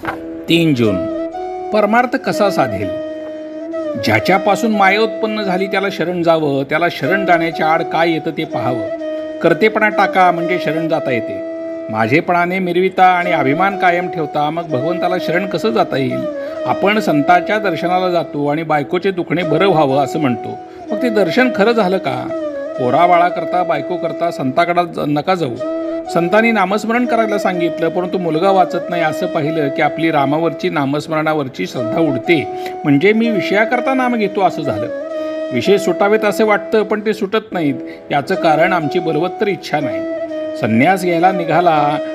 3 जून. परमार्थ कसा साधेल? ज्याच्यापासून माया उत्पन्न झाली त्याला शरण जावं, त्याला शरण जाण्याच्या आड काय येतं ते पाहावं. करतेपणा टाका म्हणजे शरण जाता येते. माझेपणाने मिरविता आणि अभिमान कायम ठेवता मग भगवंताला शरण कसं जाता येईल? आपण संतांच्या दर्शनाला जातो आणि बायकोचे दुखणे बरं व्हावं असं म्हणतो. मग ते दर्शन खरं झालं का? पोराबाळा करता बायको करता संताकडे नका जाऊ. संतांनी नामस्मरण करायला सांगितलं, परंतु मुलगा वाचत नाही असं पाहिलं की आपली रामावरची नामस्मरणावरची श्रद्धा उडते. म्हणजे मी विषयाकरता नाम घेतो असं झालं. विषय सुटावेत असं वाटतं पण ते सुटत नाहीत. याचं कारण आमची बलवत्तर इच्छा नाही. संन्यास घ्यायला निघाला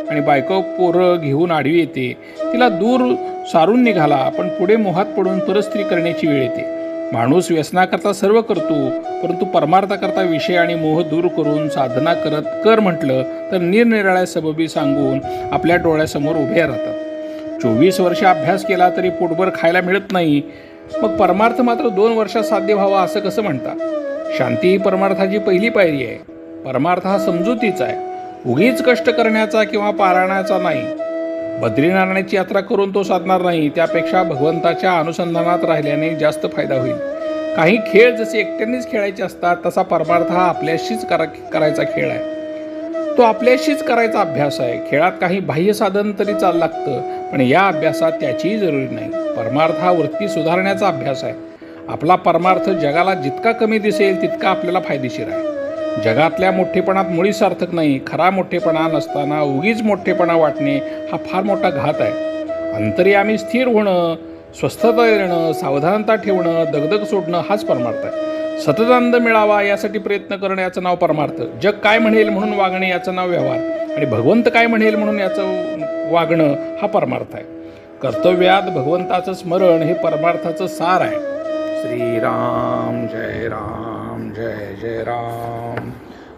आणि बायको पोरं घेऊन आडवी येते. तिला दूर सारून निघाला पण पुढे मोहात पडून परस्त्री करण्याची वेळ येते. माणूस व्यसनाकरता सर्व करतो, परंतु परमार्थाकरता विषय आणि मोह दूर करून साधना कर म्हटलं तर निरनिराळ्या सबबी सांगून आपल्या डोळ्यासमोर उभे राहतात. 24 वर्ष अभ्यास केला तरी पोटभर खायला मिळत नाही, मग परमार्थ मात्र 2 वर्षात साध्य व्हावा असं कसं म्हणता? शांती ही परमार्थाची पहिली पायरी आहे. परमार्थ हा समजुतीचा आहे, उगीच कष्ट करण्याचा किंवा पारायणाचा नाही. बद्रीनारायणाची यात्रा करून तो साधणार नाही. त्यापेक्षा भगवंताच्या अनुसंधानात राहिल्याने जास्त फायदा होईल. काही खेळ जसे एकट्यानेच खेळायचे असतात, तसा परमार्थ हा आपल्याशीच करायचा खेळ आहे. तो आपल्याशीच करायचा अभ्यास आहे. खेळात काही बाह्य साधन तरी चाल लागतं, पण या अभ्यासात त्याचीही जरुरी नाही. परमार्थ हा वृत्ती सुधारण्याचा अभ्यास आहे. आपला परमार्थ जगाला जितका कमी दिसेल तितका आपल्याला फायदेशीर आहे. जगातल्या मोठेपणात मुळीच सार्थक नाही. खरा मोठेपणा नसताना उगीच मोठेपणा वाटणे हा फार मोठा घात आहे. अंतर्यामी स्थिर होणं, स्वस्थता येणं, सावधानता ठेवणं, दगदग सोडणं हाच परमार्थ आहे. सतत आनंद मिळावा यासाठी प्रयत्न करणं याचं नाव परमार्थ. जग काय म्हणेल म्हणून वागणे याचं नाव व्यवहार, आणि भगवंत काय म्हणेल म्हणून याचं वागणं हा परमार्थ आहे. कर्तव्यात भगवंताचं स्मरण हे परमार्थाचं सार आहे. श्रीराम जय राम जय जय राम.